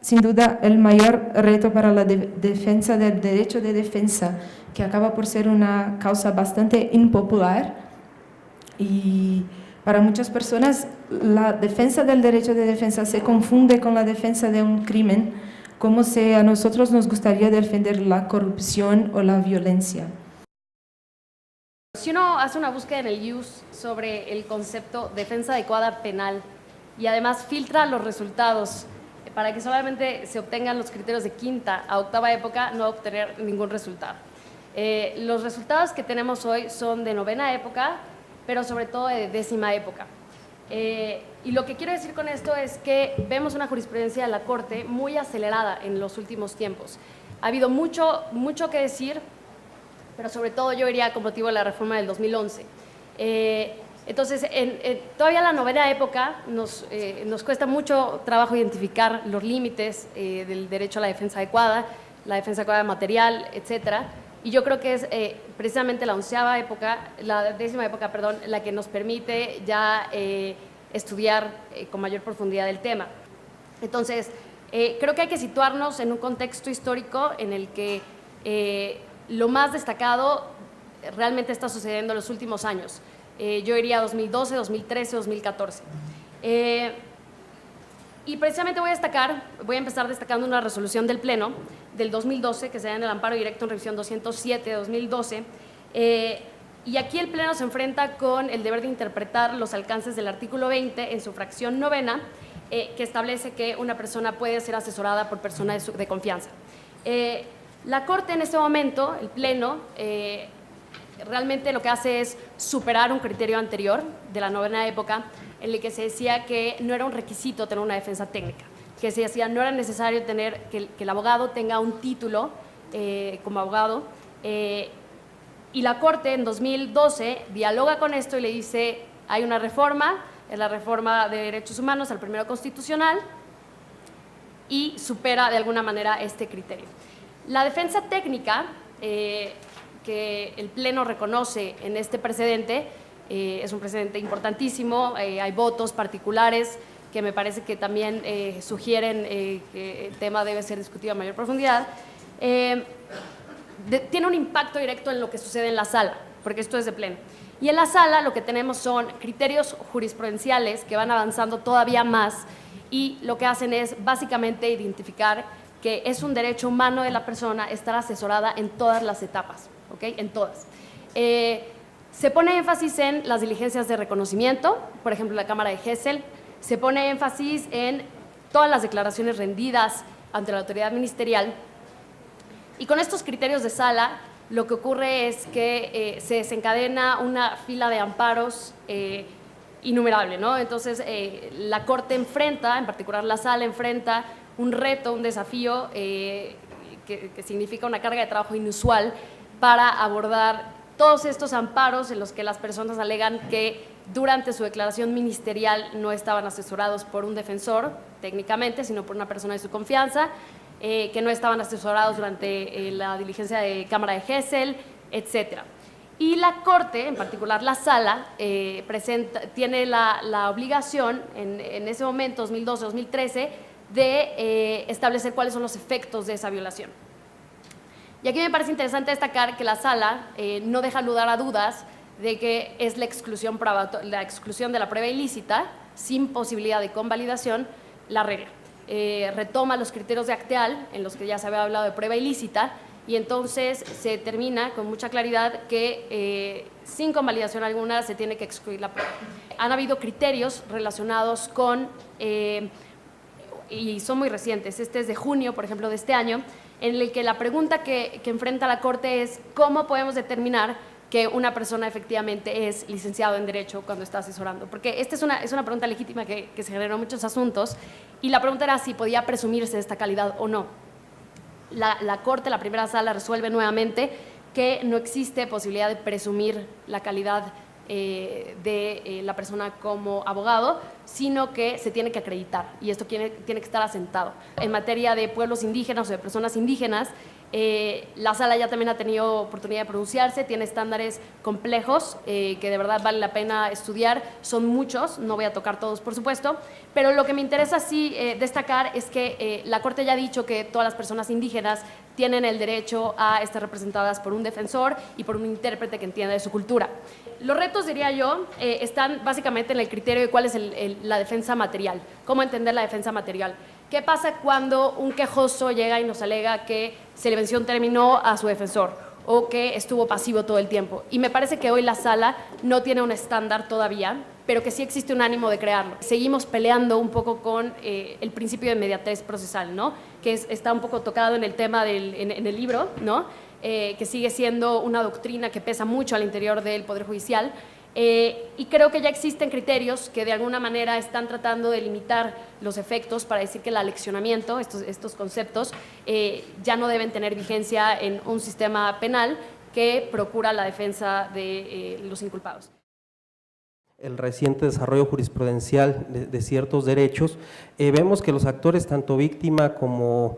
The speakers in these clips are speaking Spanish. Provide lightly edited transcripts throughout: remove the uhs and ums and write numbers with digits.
sin duda el mayor reto para la defensa del derecho de defensa, que acaba por ser una causa bastante impopular y para muchas personas la defensa del derecho de defensa se confunde con la defensa de un crimen, como si a nosotros nos gustaría defender la corrupción o la violencia. Si uno hace una búsqueda en el IUS sobre el concepto defensa adecuada penal y además filtra los resultados para que solamente se obtengan los criterios de quinta a octava época, no va a obtener ningún resultado. Los resultados que tenemos hoy son de novena época, pero sobre todo de décima época. Y lo que quiero decir con esto es que vemos una jurisprudencia de la Corte muy acelerada en los últimos tiempos. Ha habido mucho que decir, pero sobre todo yo diría con motivo de la reforma del 2011. Entonces, todavía en la novena época nos cuesta mucho trabajo identificar los límites del derecho a la defensa adecuada material, etcétera. Y yo creo que es precisamente la décima época, perdón, la que nos permite ya estudiar con mayor profundidad el tema. Entonces, creo que hay que situarnos en un contexto histórico en el que lo más destacado realmente está sucediendo en los últimos años. Yo diría 2012, 2013, 2014. Y precisamente voy a empezar destacando una resolución del Pleno del 2012, que se da en el amparo directo en revisión 207 de 2012. Y aquí el Pleno se enfrenta con el deber de interpretar los alcances del artículo 20 en su fracción novena, que establece que una persona puede ser asesorada por persona de confianza. La Corte en este momento, el Pleno, realmente lo que hace es superar un criterio anterior de la novena época en el que se decía que no era un requisito tener una defensa técnica, que se decía no era necesario tener que el abogado tenga un título como abogado, y la Corte en 2012 dialoga con esto y le dice hay una reforma, es la reforma de derechos humanos al primero constitucional, y supera de alguna manera este criterio. La defensa técnica que el Pleno reconoce en este precedente es un precedente importantísimo. Hay votos particulares que me parece que también sugieren que el tema debe ser discutido a mayor profundidad. Tiene un impacto directo en lo que sucede en la sala, porque esto es de Pleno. Y en la sala lo que tenemos son criterios jurisprudenciales que van avanzando todavía más y lo que hacen es básicamente identificar que es un derecho humano de la persona estar asesorada en todas las etapas, ¿ok? En todas. Se pone énfasis en las diligencias de reconocimiento, por ejemplo, la Cámara de Gesell. Se pone énfasis en todas las declaraciones rendidas ante la autoridad ministerial. Y con estos criterios de sala, lo que ocurre es que se desencadena una fila de amparos innumerable, ¿no? Entonces, la Corte enfrenta, en particular la sala enfrenta un reto, un desafío que significa una carga de trabajo inusual para abordar todos estos amparos en los que las personas alegan que durante su declaración ministerial no estaban asesorados por un defensor, técnicamente, sino por una persona de su confianza, que no estaban asesorados durante la diligencia de Cámara de Gesell, etcétera. Y la Corte, en particular la sala, tiene la obligación en ese momento, 2012-2013, de establecer cuáles son los efectos de esa violación. Y aquí me parece interesante destacar que la sala no deja lugar a dudas de que es la exclusión de la prueba ilícita, sin posibilidad de convalidación, la regla. Retoma los criterios de Acteal, en los que ya se había hablado de prueba ilícita, y entonces se determina con mucha claridad que sin convalidación alguna se tiene que excluir la prueba. Han habido criterios relacionados con, y son muy recientes, este es de junio, por ejemplo, de este año, en el que la pregunta que enfrenta la Corte es ¿cómo podemos determinar que una persona efectivamente es licenciado en Derecho cuando está asesorando? Porque esta es una pregunta legítima que se generó en muchos asuntos, y la pregunta era si podía presumirse de esta calidad o no. La Corte, la primera sala, resuelve nuevamente que no existe posibilidad de presumir la calidad de la persona como abogado, sino que se tiene que acreditar, y esto tiene que estar asentado. En materia de pueblos indígenas o de personas indígenas, La sala ya también ha tenido oportunidad de pronunciarse, tiene estándares complejos que de verdad vale la pena estudiar, son muchos, no voy a tocar todos por supuesto, pero lo que me interesa sí destacar es que la Corte ya ha dicho que todas las personas indígenas tienen el derecho a estar representadas por un defensor y por un intérprete que entienda de su cultura. Los retos, diría yo, están básicamente en el criterio de cuál es la defensa material, cómo entender la defensa material. ¿Qué pasa cuando un quejoso llega y nos alega que se le venció un término a su defensor o que estuvo pasivo todo el tiempo? Y me parece que hoy la sala no tiene un estándar todavía, pero que sí existe un ánimo de crearlo. Seguimos peleando un poco con el principio de inmediatez procesal, ¿no? Que está un poco tocado en el tema en el libro, ¿no? Que sigue siendo una doctrina que pesa mucho al interior del Poder Judicial. Y creo que ya existen criterios que de alguna manera están tratando de limitar los efectos para decir que el aleccionamiento, estos conceptos, ya no deben tener vigencia en un sistema penal que procura la defensa de los inculpados. El reciente desarrollo jurisprudencial de ciertos derechos, vemos que los actores, tanto víctima como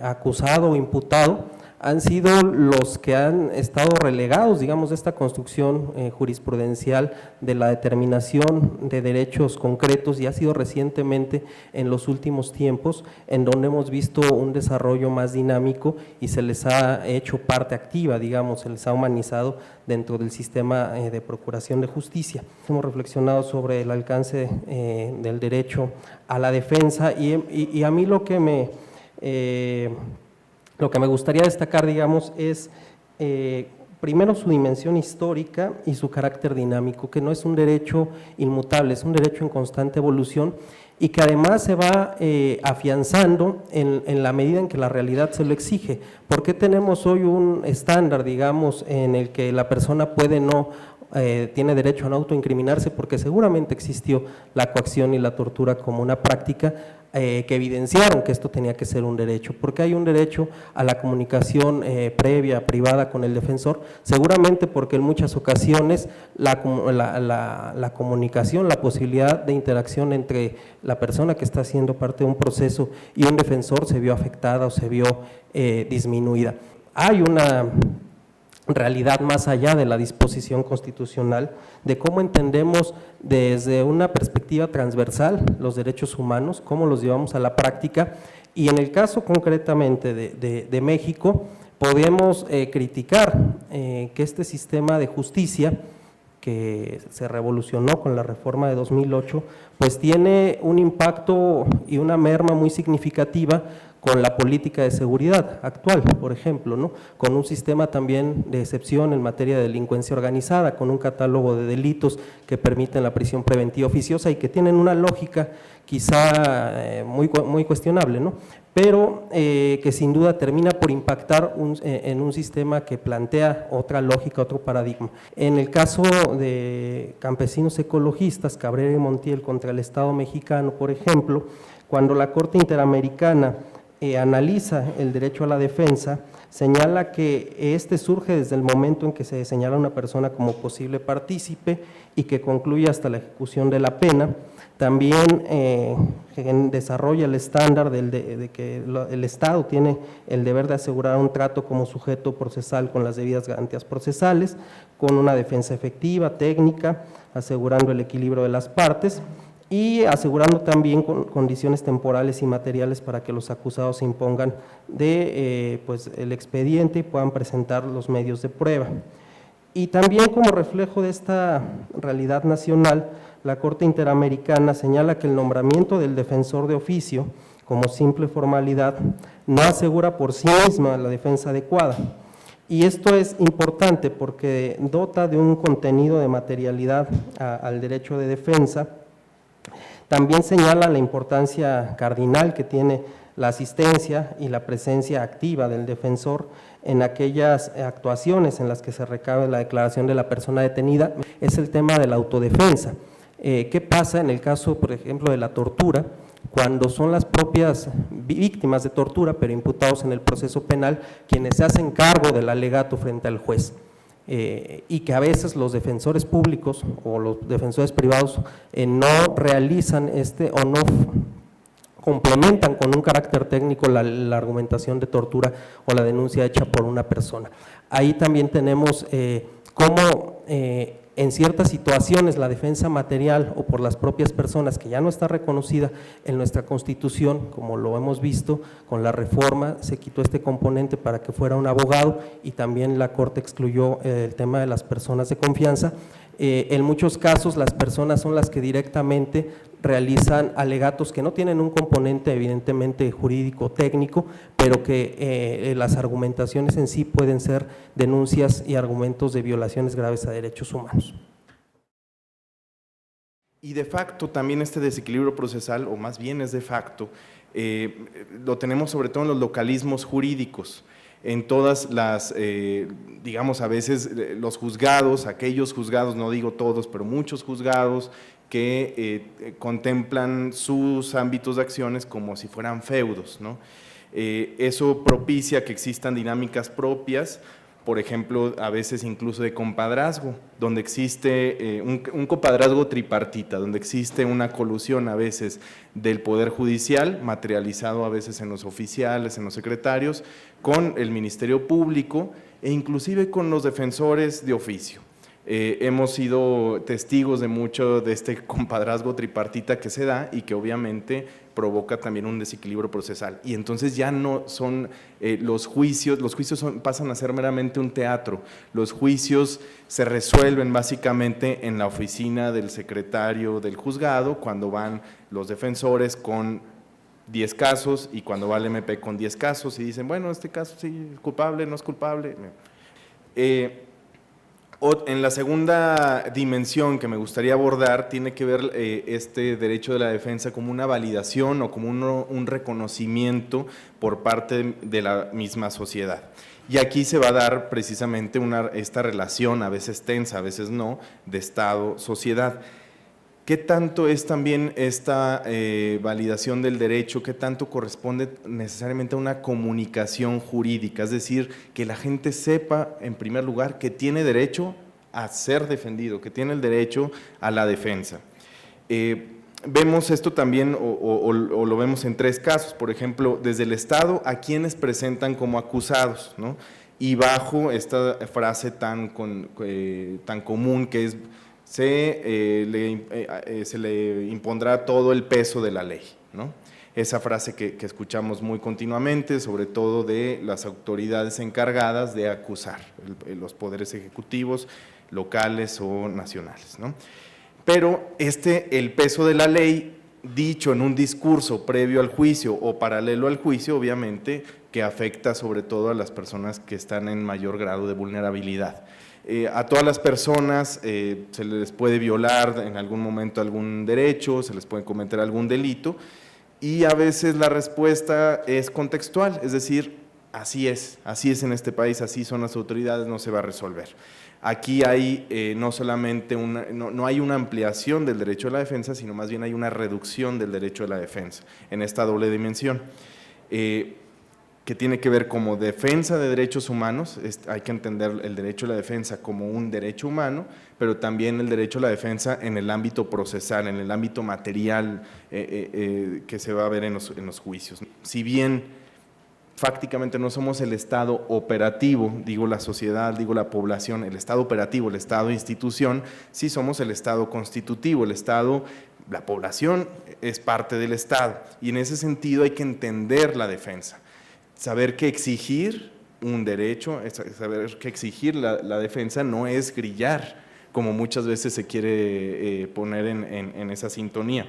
acusado o imputado, han sido los que han estado relegados, digamos, de esta construcción jurisprudencial de la determinación de derechos concretos, y ha sido recientemente en los últimos tiempos en donde hemos visto un desarrollo más dinámico y se les ha hecho parte activa, digamos, se les ha humanizado dentro del sistema de procuración de justicia. Hemos reflexionado sobre el alcance del derecho a la defensa y a mí lo que me gustaría destacar, digamos, es primero su dimensión histórica y su carácter dinámico, que no es un derecho inmutable, es un derecho en constante evolución y que además se va afianzando en la medida en que la realidad se lo exige. ¿Por qué tenemos hoy un estándar, digamos, en el que la persona tiene derecho a no autoincriminarse? Porque seguramente existió la coacción y la tortura como una práctica que evidenciaron que esto tenía que ser un derecho, porque hay un derecho a la comunicación previa, privada con el defensor, seguramente porque en muchas ocasiones la comunicación, la posibilidad de interacción entre la persona que está siendo parte de un proceso y un defensor se vio afectada o se vio disminuida. Hay una realidad más allá de la disposición constitucional, de cómo entendemos desde una perspectiva transversal los derechos humanos, cómo los llevamos a la práctica, y en el caso concretamente de México, podemos criticar que este sistema de justicia, que se revolucionó con la reforma de 2008, pues tiene un impacto y una merma muy significativa con la política de seguridad actual, por ejemplo, ¿no? Con un sistema también de excepción en materia de delincuencia organizada, con un catálogo de delitos que permiten la prisión preventiva oficiosa y que tienen una lógica quizá muy cuestionable, ¿no? Pero que sin duda termina por impactar en un sistema que plantea otra lógica, otro paradigma. En el caso de campesinos ecologistas, Cabrera y Montiel contra el Estado mexicano, por ejemplo, cuando la Corte Interamericana analiza el derecho a la defensa, señala que este surge desde el momento en que se señala a una persona como posible partícipe y que concluye hasta la ejecución de la pena. También desarrolla el estándar de que el Estado tiene el deber de asegurar un trato como sujeto procesal con las debidas garantías procesales, con una defensa efectiva, técnica, asegurando el equilibrio de las partes y asegurando también condiciones temporales y materiales para que los acusados se impongan pues el expediente y puedan presentar los medios de prueba. Y también como reflejo de esta realidad nacional, la Corte Interamericana señala que el nombramiento del defensor de oficio como simple formalidad no asegura por sí misma la defensa adecuada. Y esto es importante porque dota de un contenido de materialidad al derecho de defensa. También señala la importancia cardinal que tiene la asistencia y la presencia activa del defensor en aquellas actuaciones en las que se recabe la declaración de la persona detenida. Es el tema de la autodefensa. ¿Qué pasa en el caso, por ejemplo, de la tortura? Cuando son las propias víctimas de tortura, pero imputados en el proceso penal, quienes se hacen cargo del alegato frente al juez. Y que a veces los defensores públicos o los defensores privados no realizan o no complementan con un carácter técnico la argumentación de tortura o la denuncia hecha por una persona. Ahí también tenemos cómo en ciertas situaciones la defensa material o por las propias personas, que ya no está reconocida en nuestra Constitución, como lo hemos visto con la reforma, se quitó este componente para que fuera un abogado y también la Corte excluyó el tema de las personas de confianza. En muchos casos las personas son las que directamente realizan alegatos que no tienen un componente evidentemente jurídico técnico, pero que las argumentaciones en sí pueden ser denuncias y argumentos de violaciones graves a derechos humanos. Y de facto también este desequilibrio procesal, o más bien es de facto, lo tenemos sobre todo en los localismos jurídicos, en todas las, digamos, a veces los juzgados, aquellos juzgados, no digo todos, pero muchos juzgados que contemplan sus ámbitos de acciones como si fueran feudos, ¿no? Eso propicia que existan dinámicas propias, por ejemplo, a veces incluso de compadrazgo, donde existe un compadrazgo tripartita, donde existe una colusión a veces del Poder Judicial, materializado a veces en los oficiales, en los secretarios, con el Ministerio Público e inclusive con los defensores de oficio. Hemos sido testigos de mucho de este compadrazgo tripartita que se da y que obviamente provoca también un desequilibrio procesal. Y entonces ya no son los juicios pasan a ser meramente un teatro. Los juicios se resuelven básicamente en la oficina del secretario del juzgado, cuando van los defensores con 10 casos y cuando va el MP con 10 casos y dicen, bueno, este caso sí es culpable, no es culpable. En la segunda dimensión que me gustaría abordar tiene que ver este derecho de la defensa como una validación o como un reconocimiento por parte de la misma sociedad. Y aquí se va a dar precisamente esta relación, a veces tensa, a veces no, de Estado-sociedad. ¿Qué tanto es también esta validación del derecho? ¿Qué tanto corresponde necesariamente a una comunicación jurídica? Es decir, que la gente sepa, en primer lugar, que tiene derecho a ser defendido, que tiene el derecho a la defensa. Vemos esto también, o lo vemos en 3 casos, por ejemplo, desde el Estado a quienes presentan como acusados, ¿no? Y bajo esta frase tan común que es se le impondrá todo el peso de la ley, ¿no? Esa frase que escuchamos muy continuamente, sobre todo de las autoridades encargadas de acusar, los poderes ejecutivos, locales o nacionales, ¿no? Pero el peso de la ley, dicho en un discurso previo al juicio o paralelo al juicio, obviamente que afecta sobre todo a las personas que están en mayor grado de vulnerabilidad. A todas las personas se les puede violar en algún momento algún derecho, se les puede cometer algún delito y a veces la respuesta es contextual, es decir, así es en este país, así son las autoridades, no se va a resolver. Aquí hay no solamente no hay una ampliación del derecho a la defensa, sino más bien hay una reducción del derecho a la defensa en esta doble dimensión. Que tiene que ver como defensa de derechos humanos, hay que entender el derecho a la defensa como un derecho humano, pero también el derecho a la defensa en el ámbito procesal, en el ámbito material que se va a ver en los juicios. Si bien fácticamente no somos el Estado operativo, digo la sociedad, digo la población, el Estado operativo, el Estado institución, sí somos el Estado constitutivo, el Estado, la población es parte del Estado y en ese sentido hay que entender la defensa. Saber que exigir un derecho, saber que exigir la defensa no es grillar, como muchas veces se quiere poner en esa sintonía.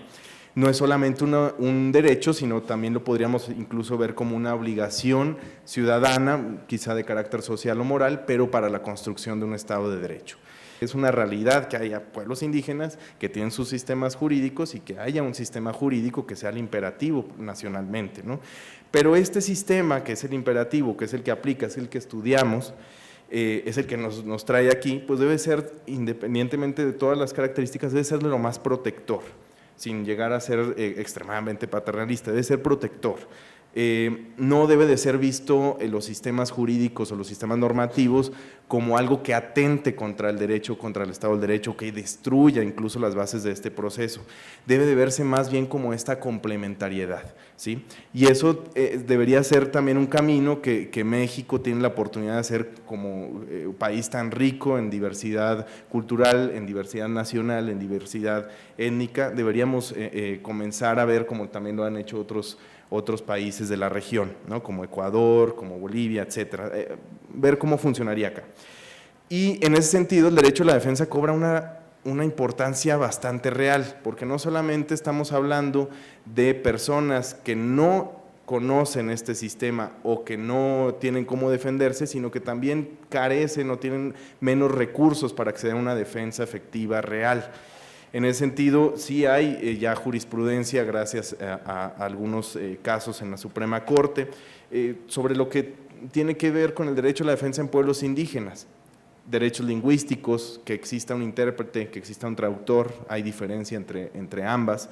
No es solamente un derecho, sino también lo podríamos incluso ver como una obligación ciudadana, quizá de carácter social o moral, pero para la construcción de un Estado de Derecho. Es una realidad que haya pueblos indígenas que tienen sus sistemas jurídicos y que haya un sistema jurídico que sea el imperativo nacionalmente, ¿no? Pero este sistema que es el imperativo, que es el que aplica, es el que estudiamos, es el que nos trae aquí, pues debe ser, independientemente de todas las características, debe ser de lo más protector, sin llegar a ser extremadamente paternalista, debe ser protector. no debe de ser visto en los sistemas jurídicos o los sistemas normativos como algo que atente contra el derecho, contra el Estado del Derecho, que destruya incluso las bases de este proceso. Debe de verse más bien como esta complementariedad, ¿sí? Y eso debería ser también un camino que México tiene la oportunidad de hacer como un país tan rico en diversidad cultural, en diversidad nacional, en diversidad étnica. Deberíamos comenzar a ver, como también lo han hecho otros países de la región, ¿no? Como Ecuador, como Bolivia, etcétera, ver cómo funcionaría acá. Y en ese sentido el derecho a la defensa cobra una importancia bastante real, porque no solamente estamos hablando de personas que no conocen este sistema o que no tienen cómo defenderse, sino que también carecen o tienen menos recursos para acceder a una defensa efectiva real. En ese sentido, sí hay ya jurisprudencia, gracias a algunos casos en la Suprema Corte, sobre lo que tiene que ver con el derecho a la defensa en pueblos indígenas, derechos lingüísticos, que exista un intérprete, que exista un traductor, hay diferencia entre ambas,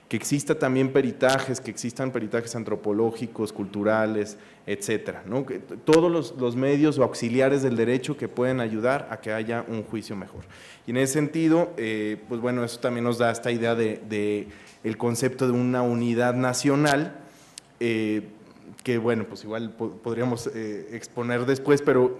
que exista también peritajes, que existan peritajes antropológicos, culturales, etcétera, ¿no? Todos los medios o auxiliares del derecho que pueden ayudar a que haya un juicio mejor. Y en ese sentido, pues bueno, eso también nos da esta idea de el concepto de una unidad nacional, que bueno, pues igual podríamos exponer después, pero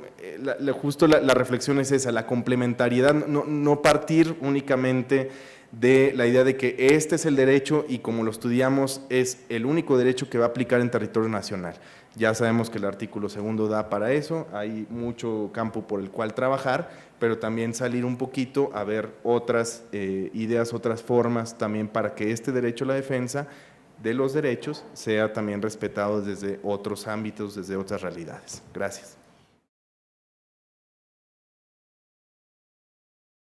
justo la reflexión es esa, la complementariedad, no partir únicamente de la idea de que este es el derecho y como lo estudiamos es el único derecho que va a aplicar en territorio nacional. Ya sabemos que el artículo 2 da para eso, hay mucho campo por el cual trabajar, pero también salir un poquito a ver otras ideas, otras formas también para que este derecho a la defensa de los derechos sea también respetado desde otros ámbitos, desde otras realidades. Gracias.